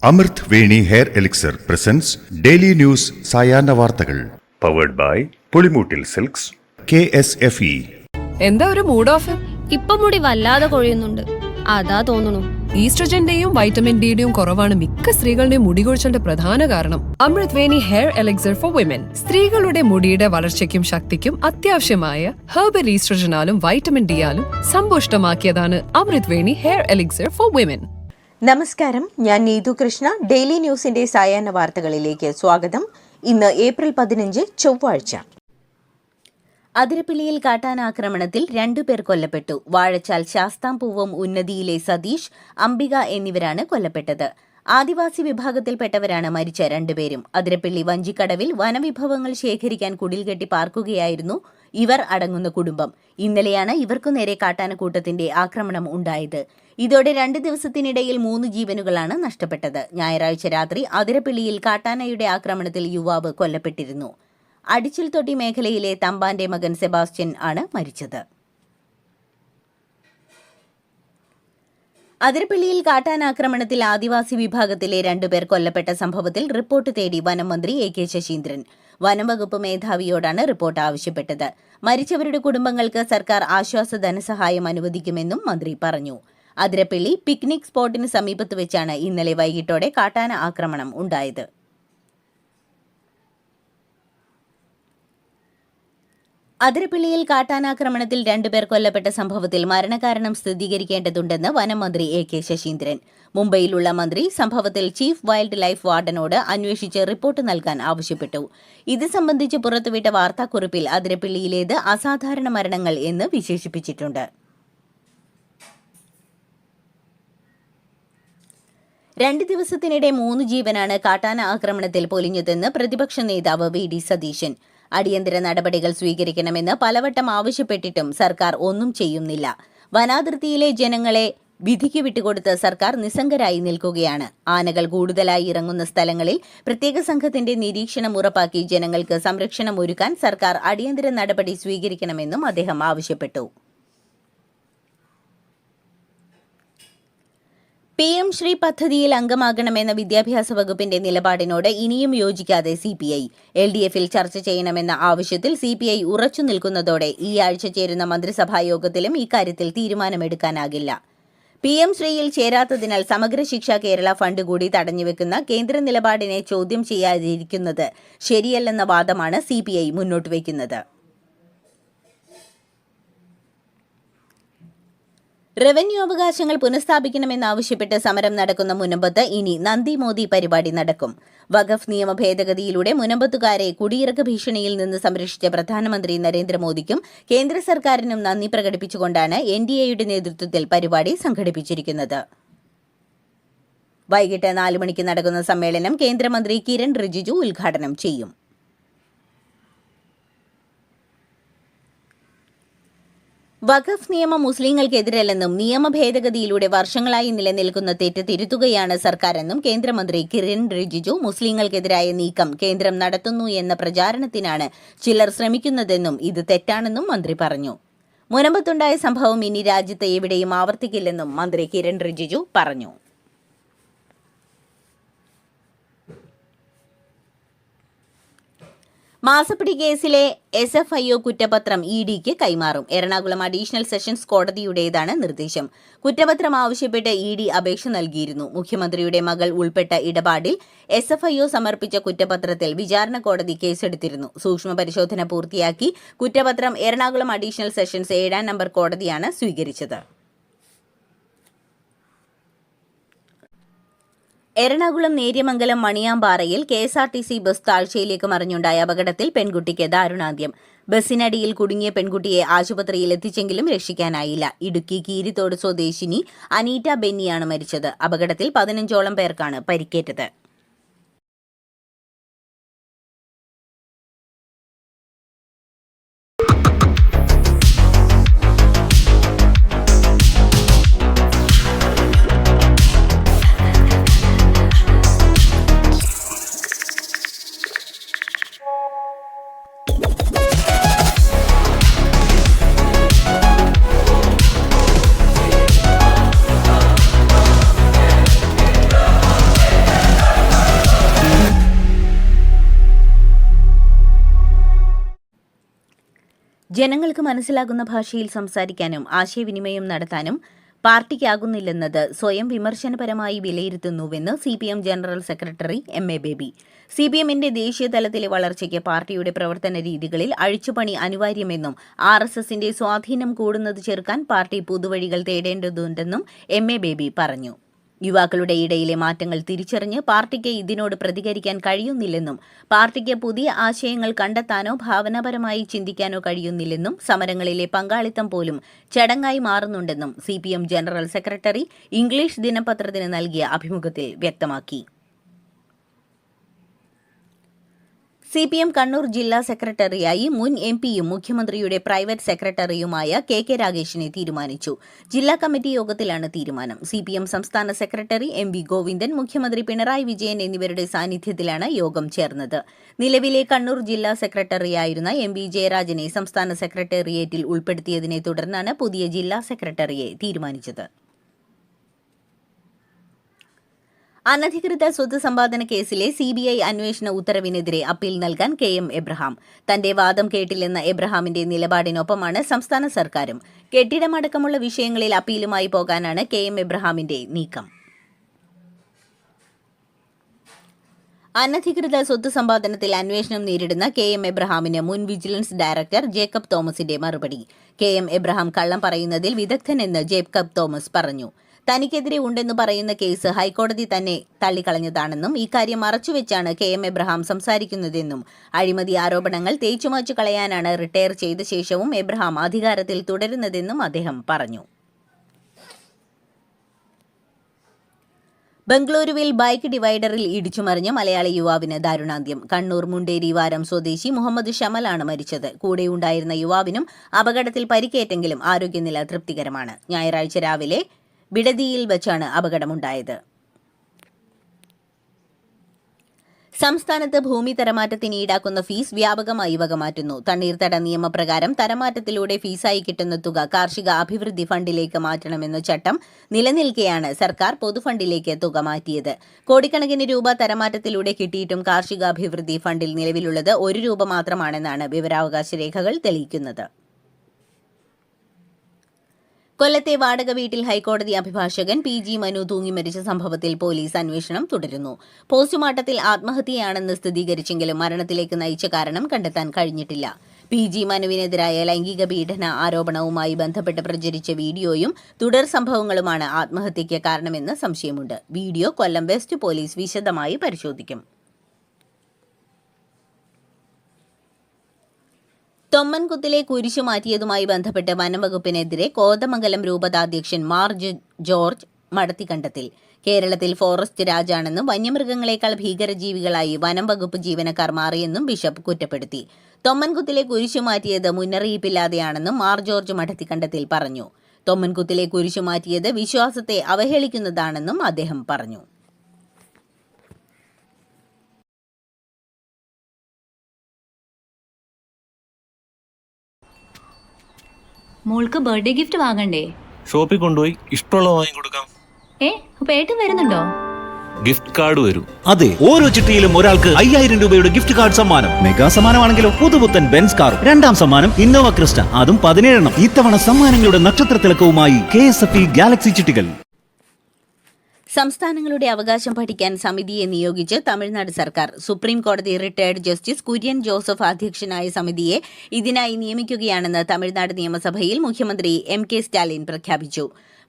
അമൃത് Veni hair elixir presents daily news സായാഹ്ന വാർത്തകൾ powered by Pulimoottil silks KSFE. എന്താ ഒരു മൂഡ് ഓഫ്? ഇപ്പൊ മുടി വല്ലാതെ കൊഴിയുന്നുണ്ട്, അതാ തോന്നുന്നു. ഈസ്ട്രജന്റെയും വൈറ്റമിൻ ഡിയുടെയും കുറവാണ് മിക്ക സ്ത്രീകളുടെയും മുടി കൊഴിച്ചിലിന്റെ പ്രധാന കാരണം. അമൃത് Veni hair elixir for women സ്ത്രീകളുടെ മുടിയുടെ വളർച്ചയ്ക്കും ശക്തിക്കും അത്യാവശ്യമായ herbal ഈസ്ട്രജനാലും vitamin ഡിയാലും സമ്പുഷ്ടമാക്കിയതാണ് Amrit Veni hair elixir for women. നമസ്കാരം, ഞാൻ നീതു കൃഷ്ണ. ഡെയിലി ന്യൂസിന്റെ സായാഹ്ന വാർത്തകളിലേക്ക് സ്വാഗതം. ഇന്ന് ഏപ്രിൽ 15 ചൊവ്വാഴ്ച. അതിരപ്പിള്ളിയിൽ കാട്ടാനാക്രമണത്തിൽ 2 പേർ കൊല്ലപ്പെട്ടു. വാഴച്ചാൽ ശാസ്താംപൂവം ഉന്നതിയിലെ സതീഷ്, അംബിക എന്നിവരാണ് കൊല്ലപ്പെട്ടത്. ആദിവാസി വിഭാഗത്തിൽപ്പെട്ടവരാണ് മരിച്ച 2 പേരും. അതിരപ്പിള്ളി വഞ്ചിക്കടവിൽ വനവിഭവങ്ങൾ ശേഖരിക്കാൻ കുടിൽകെട്ടി പാർക്കുകയായിരുന്നു ഇവർ അടങ്ങുന്ന കുടുംബം. ഇന്നലെയാണ് ഇവർക്കു നേരെ കാട്ടാനക്കൂട്ടത്തിന്റെ ആക്രമണം ഉണ്ടായത്. ഇതോടെ 2 ദിവസത്തിനിടയിൽ 3 ജീവനുകളാണ് നഷ്ടപ്പെട്ടത്. ഞായറാഴ്ച രാത്രി അതിരപ്പിള്ളിയിൽ കാട്ടാനയുടെ ആക്രമണത്തിൽ യുവാവ് കൊല്ലപ്പെട്ടിരുന്നു. അടിച്ചിൽ തൊട്ടി മേഖലയിലെ തമ്പാന്റെ മകൻ സെബാസ്റ്റ്യൻ ആണ് മരിച്ചത്. അതിരപ്പിള്ളിയിൽ കാട്ടാനാക്രമണത്തിൽ ആദിവാസി വിഭാഗത്തിലെ 2 പേർ കൊല്ലപ്പെട്ട സംഭവത്തിൽ റിപ്പോർട്ട് തേടി വനം മന്ത്രി AK ശശീന്ദ്രൻ വനംവകുപ്പ് മേധാവിയോടാണ് റിപ്പോർട്ട് ആവശ്യപ്പെട്ടത്. മരിച്ചവരുടെ കുടുംബങ്ങൾക്ക് സർക്കാർ ആശ്വാസ ധനസഹായം അനുവദിക്കുമെന്നും മന്ത്രി പറഞ്ഞു. അതിരപ്പിള്ളി പിക്നിക് സ്പോട്ടിന് സമീപത്ത് വെച്ചാണ് ഇന്നലെ വൈകിട്ടോടെ കാട്ടാന ആക്രമണം ഉണ്ടായത്. അതിരപ്പിള്ളിയിൽ കാട്ടാനാക്രമണത്തിൽ 2 പേർ കൊല്ലപ്പെട്ട സംഭവത്തിൽ മരണകാരണം സ്ഥിരീകരിക്കേണ്ടതുണ്ടെന്ന് വനം മന്ത്രി AK ശശീന്ദ്രൻ. മുംബൈയിലുള്ള മന്ത്രി സംഭവത്തിൽ ചീഫ് വൈൽഡ് ലൈഫ് വാർഡനോട് അന്വേഷിച്ച് റിപ്പോർട്ട് നൽകാൻ ആവശ്യപ്പെട്ടു. ഇത് സംബന്ധിച്ച് പുറത്തുവിട്ട വാർത്താക്കുറിപ്പിൽ അതിരപ്പിള്ളിയിലേത് അസാധാരണ മരണങ്ങൾ എന്ന് വിശേഷിപ്പിച്ചിട്ടുണ്ട്. 2 ദിവസത്തിനിടെ 3 ജീവനാണ് കാട്ടാന ആക്രമണത്തിൽ പൊലിഞ്ഞതെന്ന് പ്രതിപക്ഷ നേതാവ് VD സതീശൻ. അടിയന്തര നടപടികൾ സ്വീകരിക്കണമെന്ന് പലവട്ടം ആവശ്യപ്പെട്ടിട്ടും സർക്കാർ ഒന്നും ചെയ്യുന്നില്ല. വനാതിർത്തിയിലെ ജനങ്ങളെ വിധിക്ക് വിട്ടുകൊടുത്ത് സർക്കാർ നിസ്സംഗരായി നിൽക്കുകയാണ്. ആനകൾ കൂടുതലായി ഇറങ്ങുന്ന സ്ഥലങ്ങളിൽ പ്രത്യേക സംഘത്തിന്റെ നിരീക്ഷണം ഉറപ്പാക്കി ജനങ്ങൾക്ക് സംരക്ഷണം ഒരുക്കാൻ സർക്കാർ അടിയന്തര നടപടി സ്വീകരിക്കണമെന്നും അദ്ദേഹം ആവശ്യപ്പെട്ടു. PM ശ്രീ പദ്ധതിയിൽ അംഗമാകണമെന്ന വിദ്യാഭ്യാസ വകുപ്പിന്റെ നിലപാടിനോട് ഇനിയും യോജിക്കാതെ CPI. LDFൽ ചർച്ച ചെയ്യണമെന്ന ആവശ്യത്തിൽ CPI ഉറച്ചു നിൽക്കുന്നതോടെ ഈ ആഴ്ച ചേരുന്ന മന്ത്രിസഭാ യോഗത്തിലും ഇക്കാര്യത്തിൽ തീരുമാനമെടുക്കാനാകില്ല. PM ശ്രീയിൽ ചേരാത്തതിനാൽ സമഗ്ര ശിക്ഷ കേരള ഫണ്ട് കൂടി തടഞ്ഞുവെക്കുന്ന കേന്ദ്ര നിലപാടിനെ ചോദ്യം ചെയ്യാതിരിക്കുന്നത് ശരിയല്ലെന്ന വാദമാണ് CPI മുന്നോട്ട് വയ്ക്കുന്നത്. റവന്യൂ അവകാശങ്ങൾ പുനഃസ്ഥാപിക്കണമെന്നാവശ്യപ്പെട്ട് സമരം നടക്കുന്ന മുനമ്പത്ത് ഇനി നന്ദി മോദി പരിപാടി നടക്കും. വഖഫ് നിയമ ഭേദഗതിയിലൂടെ മുനമ്പത്തുകാരെ കുടിയിറക്ക ഭീഷണിയിൽ നിന്ന് സംരക്ഷിച്ച പ്രധാനമന്ത്രി നരേന്ദ്രമോദിക്കും കേന്ദ്ര സർക്കാരിനും നന്ദി പ്രകടിപ്പിച്ചുകൊണ്ടാണ് NDAയുടെ നേതൃത്വത്തിൽ പരിപാടി സംഘടിപ്പിച്ചിരിക്കുന്നത്. വൈകിട്ട് 4 മണിക്ക് നടക്കുന്ന സമ്മേളനം കേന്ദ്രമന്ത്രി കിരൺ റിജിജു ഉദ്ഘാടനം ചെയ്യും. വഖഫ് നിയമം മുസ്ലിങ്ങൾക്കെതിരല്ലെന്നും നിയമ ഭേദഗതിയിലൂടെ വർഷങ്ങളായി നിലനിൽക്കുന്ന തെറ്റ് തിരുത്തുകയാണ് സർക്കാരെന്നും കേന്ദ്രമന്ത്രി കിരൺ റിജിജു മുസ്ലിങ്ങൾക്കെതിരായ നീക്കം കേന്ദ്രം നടത്തുന്നു എന്ന പ്രചാരണത്തിനാണ് ചിലർ ശ്രമിക്കുന്നതെന്നും ഇത് തെറ്റാണെന്നും മന്ത്രി പറഞ്ഞു. മുനമ്പത്തുണ്ടായ സംഭവം ഇനി രാജ്യത്ത് എവിടെയും ആവർത്തിക്കില്ലെന്നും മന്ത്രി കിരൺ റിജിജു പറഞ്ഞു. മാസപ്പിടി കേസിലെ SFIO കുറ്റപത്രം EDക്ക് കൈമാറും. എറണാകുളം അഡീഷണൽ സെഷൻസ് കോടതിയുടേതാണ് നിർദ്ദേശം. കുറ്റപത്രം ആവശ്യപ്പെട്ട് ED അപേക്ഷ നൽകിയിരുന്നു. മുഖ്യമന്ത്രിയുടെ മകൾ ഉൾപ്പെട്ട ഇടപാടിൽ SFIO സമർപ്പിച്ച കുറ്റപത്രത്തിൽ വിചാരണ കോടതി കേസെടുത്തിരുന്നു. സൂക്ഷ്മ പരിശോധന പൂർത്തിയാക്കി കുറ്റപത്രം എറണാകുളം അഡീഷണൽ സെഷൻസ് 7ാം നമ്പർ കോടതിയാണ് സ്വീകരിച്ചത്. എറണാകുളം നേര്യമംഗലം മണിയാമ്പാറയിൽ KSRTC ബസ് താഴ്ചയിലേക്ക് മറിഞ്ഞുണ്ടായ അപകടത്തിൽ പെൺകുട്ടിക്ക് ദാരുണാന്ത്യം. ബസ്സിനടിയിൽ കുടുങ്ങിയ പെൺകുട്ടിയെ ആശുപത്രിയിൽ എത്തിച്ചെങ്കിലും രക്ഷിക്കാനായില്ല. ഇടുക്കി കീരിത്തോട് സ്വദേശിനി അനീറ്റ ബെന്നിയാണ് മരിച്ചത്. അപകടത്തിൽ 15ഓളം പേർക്കാണ് പരിക്കേറ്റത്. ജനങ്ങൾക്ക് മനസ്സിലാകുന്ന ഭാഷയിൽ സംസാരിക്കാനും ആശയവിനിമയം നടത്താനും പാർട്ടിക്കാകുന്നില്ലെന്നത് സ്വയം വിമർശനപരമായി വിലയിരുത്തുന്നുവെന്ന് CPM general secretary MA Baby. CPMന്റെ ദേശീയ തലത്തിലെ വളർച്ചയ്ക്ക് പാർട്ടിയുടെ പ്രവർത്തന രീതികളിൽ അഴിച്ചുപണി അനിവാര്യമെന്നും RSSന്റെ സ്വാധീനം കൂടുന്നത് ചെറുക്കാൻ പാർട്ടി പുതുവഴികൾ തേടേണ്ടതുണ്ടെന്നും MA ബേബി പറഞ്ഞു. യുവാക്കളുടെ ഇടയിലെ മാറ്റങ്ങൾ തിരിച്ചറിഞ്ഞ് പാർട്ടിക്ക് ഇതിനോട് പ്രതികരിക്കാൻ കഴിയുന്നില്ലെന്നും പാർട്ടിക്ക് പുതിയ ആശയങ്ങൾ കണ്ടെത്താനോ ഭാവനാപരമായി ചിന്തിക്കാനോ കഴിയുന്നില്ലെന്നും സമരങ്ങളിലെ പങ്കാളിത്തം പോലും ചടങ്ങായി മാറുന്നുണ്ടെന്നും CPM ജനറൽ സെക്രട്ടറി ഇംഗ്ലീഷ് ദിനപത്രത്തിന് നൽകിയ അഭിമുഖത്തിൽ വ്യക്തമാക്കി. CPM കണ്ണൂർ ജില്ലാ സെക്രട്ടറിയായി മുൻ MPയും മുഖ്യമന്ത്രിയുടെ പ്രൈവറ്റ് സെക്രട്ടറിയുമായ KK രാഗേഷിനെ തീരുമാനിച്ചു. ജില്ലാ കമ്മിറ്റി യോഗത്തിലാണ് തീരുമാനം. CPM സംസ്ഥാന സെക്രട്ടറി MV ഗോവിന്ദൻ, മുഖ്യമന്ത്രി പിണറായി വിജയൻ എന്നിവരുടെ സാന്നിധ്യത്തിലാണ് യോഗം ചേർന്നത്. നിലവിലെ കണ്ണൂർ ജില്ലാ സെക്രട്ടറിയായിരുന്ന MV ജയരാജനെ സംസ്ഥാന സെക്രട്ടേറിയറ്റിൽ ഉൾപ്പെടുത്തിയതിനെ തുടർന്നാണ് പുതിയ ജില്ലാ സെക്രട്ടറിയെ തീരുമാനിച്ചത്. അനധികൃത സ്വത്ത് സമ്പാദന കേസിലെ CBI അന്വേഷണ ഉത്തരവിനെതിരെ അപ്പീൽ നൽകാൻ KM എബ്രഹാം. തന്റെ വാദം കേട്ടില്ലെന്ന എബ്രഹാമിന്റെ നിലപാടിനൊപ്പമാണ് സംസ്ഥാന സർക്കാരും. കെട്ടിടമടക്കമുള്ള വിഷയങ്ങളിൽ അപ്പീലുമായി പോകാനാണ് KM എബ്രഹാമിന്റെ നീക്കം. അനധികൃത സ്വത്ത് സമ്പാദനത്തിൽ അന്വേഷണം നേരിടുന്ന KM എബ്രഹാമിന് മുൻ വിജിലൻസ് ഡയറക്ടർ ജേക്കബ് തോമസിന്റെ മറുപടി. KM എബ്രഹാം കള്ളം പറയുന്നതിൽ വിദഗ്ധനെന്ന് ജേക്കബ് തോമസ് പറഞ്ഞു. തനിക്കെതിരെ ഉണ്ടെന്ന് പറയുന്ന കേസ് ഹൈക്കോടതി തന്നെ തള്ളിക്കളഞ്ഞതാണെന്നും ഇക്കാര്യം മറച്ചുവെച്ചാണ് KM എബ്രഹാം സംസാരിക്കുന്നതെന്നും അഴിമതി ആരോപണങ്ങൾ തേച്ചുമാച്ചു കളയാനാണ് റിട്ടയർ ചെയ്ത ശേഷവും എബ്രഹാം അധികാരത്തിൽ തുടരുന്നതെന്നും അദ്ദേഹം പറഞ്ഞു. ബംഗളൂരുവിൽ ബൈക്ക് ഡിവൈഡറിൽ ഇടിച്ചുമറിഞ്ഞ മലയാളി യുവാവിന് ദാരുണാന്ത്യം. കണ്ണൂർ മുണ്ടേരി വാരം സ്വദേശി മുഹമ്മദ് ഷമലാണ് മരിച്ചത്. കൂടെയുണ്ടായിരുന്ന യുവാവിനും അപകടത്തിൽ പരിക്കേറ്റെങ്കിലും ആരോഗ്യനില തൃപ്തികരമാണ്. ഞായറാഴ്ച രാവിലെ ബിഡദിയിൽ വെച്ചാണ് അപകടമുണ്ടായത്. സംസ്ഥാനത്ത് ഭൂമി തരമാറ്റത്തിന് ഈടാക്കുന്ന ഫീസ് വ്യാപകമായി വകമാറ്റുന്നു. തണ്ണീർത്തട നിയമപ്രകാരം തരമാറ്റത്തിലൂടെ ഫീസായി കിട്ടുന്ന തുക കാർഷിക അഭിവൃദ്ധി ഫണ്ടിലേക്ക് മാറ്റണമെന്ന ചട്ടം നിലനിൽക്കെയാണ് സർക്കാർ പൊതുഫണ്ടിലേക്ക് തുക മാറ്റിയത്. കോടിക്കണക്കിന് രൂപ തരമാറ്റത്തിലൂടെ കിട്ടിയിട്ടും കാർഷിക അഭിവൃദ്ധി ഫണ്ടിൽ നിലവിലുള്ളത് 1 രൂപ മാത്രമാണെന്നാണ് വിവരാവകാശ രേഖകൾ തെളിയിക്കുന്നത്. കൊല്ലത്തെ വാടക വീട്ടിൽ ഹൈക്കോടതി അഭിഭാഷകൻ PG മനു തൂങ്ങി മരിച്ച സംഭവത്തിൽ പോലീസ് അന്വേഷണം തുടരുന്നു. പോസ്റ്റ്മോർട്ടത്തിൽ ആത്മഹത്യയാണെന്ന് സ്ഥിരീകരിച്ചെങ്കിലും മരണത്തിലേക്ക് നയിച്ച കാരണം കണ്ടെത്താൻ കഴിഞ്ഞിട്ടില്ല. PG മനുവിനെതിരായ ലൈംഗിക പീഡന ആരോപണവുമായി ബന്ധപ്പെട്ട് പ്രചരിച്ച വീഡിയോയും തുടർ സംഭവങ്ങളുമാണ് ആത്മഹത്യയ്ക്ക് കാരണമെന്ന് സംശയമുണ്ട്. വീഡിയോ കൊല്ലം വെസ്റ്റ് പോലീസ് വിശദമായി പരിശോധിക്കും. തൊമ്മൻകുത്തിലെ കുരിശു മാറ്റിയതുമായി ബന്ധപ്പെട്ട് വനംവകുപ്പിനെതിരെ കോതമംഗലം രൂപതാധ്യക്ഷൻ മാർ ജോർജ് മടത്തിക്കണ്ടത്തിൽ കേരളത്തിൽ ഫോറസ്റ്റ് രാജാണെന്നും വന്യമൃഗങ്ങളെക്കാൾ ഭീകരജീവികളായി വനംവകുപ്പ് ജീവനക്കാർ മാറിയെന്നും ബിഷപ്പ് കുറ്റപ്പെടുത്തി. തൊമ്മൻകുത്തിലെ കുരിശു മാറ്റിയത് മുന്നറിയിപ്പില്ലാതെയാണെന്നും മാർ ജോർജ് മടത്തിക്കണ്ടത്തിൽ പറഞ്ഞു. തൊമ്മൻകുത്തിലെ കുരിശു മാറ്റിയത് വിശ്വാസത്തെ അവഹേളിക്കുന്നതാണെന്നും അദ്ദേഹം പറഞ്ഞു. മോൾക്ക് ബർത്ത്ഡേ ഗിഫ്റ്റ് വാങ്ങണ്ടേ? ഷോപ്പിൽ കൊണ്ടുപോയി ഇഷ്ടമുള്ള വാങ്ങിക്കൊടുക്കാം. അപ്പൊ ഏട്ടൻ വരുന്നുണ്ടോ? ഗിഫ്റ്റ് കാർഡ് വരും. അതെ, ഓരോ ചിട്ടിയിലും ഒരാൾക്ക് 5000 രൂപയുടെ ഗിഫ്റ്റ് കാർഡ് സമ്മാനം. മെഗാ സമ്മാനമാണെങ്കിലോ പുതുപുത്തൻ ബെൻസ് കാർ. 2ാം സമ്മാനം ഇന്നോവ ക്രിസ്റ്റ, അതും 17 ഇത്തവണ സമ്മാനങ്ങളുടെ നക്ഷത്ര തിളക്കവുമായി KSFE ഗാലക്സി ചിട്ടികൾ. സംസ്ഥാനങ്ങളുടെ അവകാശം പഠിക്കാൻ സമിതിയെ നിയോഗിച്ച് തമിഴ്നാട് സർക്കാർ. സുപ്രീം കോടതി റിട്ടയർഡ് ജസ്റ്റിസ് കുര്യൻ ജോസഫ് അധ്യക്ഷനായ സമിതിയെ ഇതിനായി നിയമിക്കുകയാണെന്ന് തമിഴ്നാട് നിയമസഭയിൽ മുഖ്യമന്ത്രി MK സ്റ്റാലിൻ പ്രഖ്യാപിച്ചു.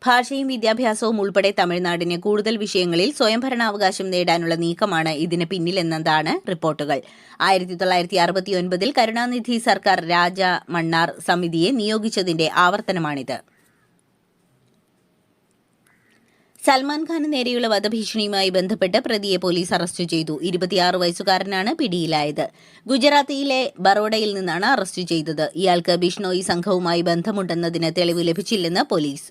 ഭാഷയും വിദ്യാഭ്യാസവും ഉൾപ്പെടെ തമിഴ്നാടിന് കൂടുതൽ വിഷയങ്ങളിൽ സ്വയംഭരണാവകാശം നേടാനുള്ള നീക്കമാണ് ഇതിന് പിന്നിലെന്നതാണ് റിപ്പോർട്ടുകൾ. 1969 കരുണാനിധി സർക്കാർ രാജ മണ്ണാർ സമിതിയെ നിയോഗിച്ചതിന്റെ ആവർത്തനമാണിത്. സൽമാൻ ഖാന് നേരെയുള്ള വധഭീഷണിയുമായി ബന്ധപ്പെട്ട് പ്രതിയെ പോലീസ് അറസ്റ്റ് ചെയ്തു. 26 വയസ്സുകാരനാണ് പിടിയിലായത്. ഗുജറാത്തിലെ ബറോഡയിൽ നിന്നാണ് അറസ്റ്റ് ചെയ്തത്. ഇയാൾക്ക് ബിഷ്ണോയി സംഘവുമായി ബന്ധമുണ്ടെന്നതിന് തെളിവ് ലഭിച്ചില്ലെന്ന് പോലീസ്.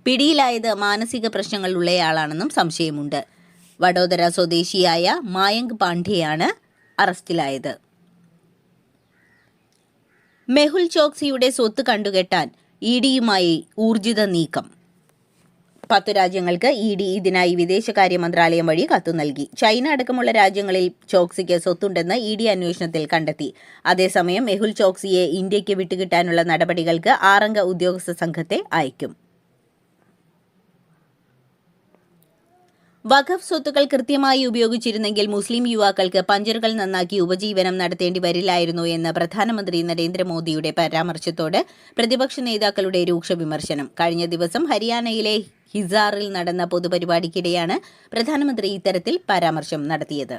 പിടിയിലായത് മാനസിക പ്രശ്നങ്ങളുള്ളയാളാണെന്നും സംശയമുണ്ട്. വഡോദര സ്വദേശിയായ മായങ്ക് പാണ്ഡെയാണ് അറസ്റ്റിലായത്. മെഹുൽ ചോക്സിയുടെ സ്വത്ത് കണ്ടുകെട്ടാൻ EDയുമായി ഊർജിത നീക്കം. 10 രാജ്യങ്ങൾക്ക് ED ഇതിനായി വിദേശകാര്യ മന്ത്രാലയം വഴി കത്തു നൽകി. ചൈന അടക്കമുള്ള രാജ്യങ്ങളിൽ ചോക്സിക്ക് സ്വത്തുണ്ടെന്ന് ED അന്വേഷണത്തിൽ കണ്ടെത്തി. അതേസമയം മെഹുൽ ചോക്സിയെ ഇന്ത്യയ്ക്ക് വിട്ടുകിട്ടാനുള്ള നടപടികൾക്ക് 6 അംഗ ഉദ്യോഗസ്ഥ സംഘത്തെ അയക്കും. വഖഫ് സ്വത്തുക്കൾ കൃത്യമായി ഉപയോഗിച്ചിരുന്നെങ്കിൽ മുസ്ലിം യുവാക്കൾക്ക് പഞ്ചറുകൾ നന്നാക്കി ഉപജീവനം നടത്തേണ്ടി വരില്ലായിരുന്നു എന്ന പ്രധാനമന്ത്രി നരേന്ദ്രമോദിയുടെ പരാമർശത്തോട് പ്രതിപക്ഷ നേതാക്കളുടെ രൂക്ഷ വിമർശനം. കഴിഞ്ഞ ദിവസം ഹരിയാനയിലെ ഹിസാറിൽ നടന്ന പൊതുപരിപാടിക്കിടെയാണ് പ്രധാനമന്ത്രി ഇത്തരത്തിൽ പരാമർശം നടത്തിയത്.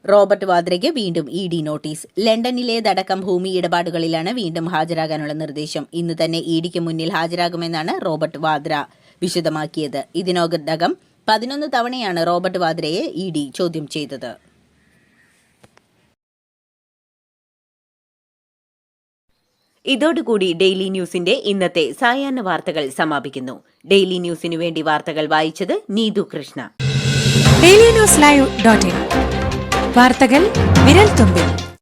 റോബർട്ട് വാദ്രയ്ക്ക് വീണ്ടും ED നോട്ടീസ്. ലണ്ടനിലേതടക്കം ഭൂമി ഇടപാടുകളിലാണ് വീണ്ടും ഹാജരാകാനുള്ള നിർദ്ദേശം. ഇന്ന് തന്നെ EDക്ക് മുന്നിൽ ഹാജരാകുമെന്നാണ് റോബർട്ട് വാദ്ര വിശദമാക്കിയത്. ഇതിനോടകം 11 തവണയാണ് റോബർട്ട് വാദ്രയെ ED ചോദ്യം ചെയ്തത്. ഇതോടുകൂടി ഡെയിലി ന്യൂസിന്റെ ഇന്നത്തെ സായാഹ്ന വാർത്തകൾ സമാപിക്കുന്നു. ഡെയിലി ന്യൂസിനു വേണ്ടി വാർത്തകൾ വായിച്ചത് നീതു കൃഷ്ണ. DailyNewsLive.in വാർത്തകൾ വിരൽ തുമ്പിൽ.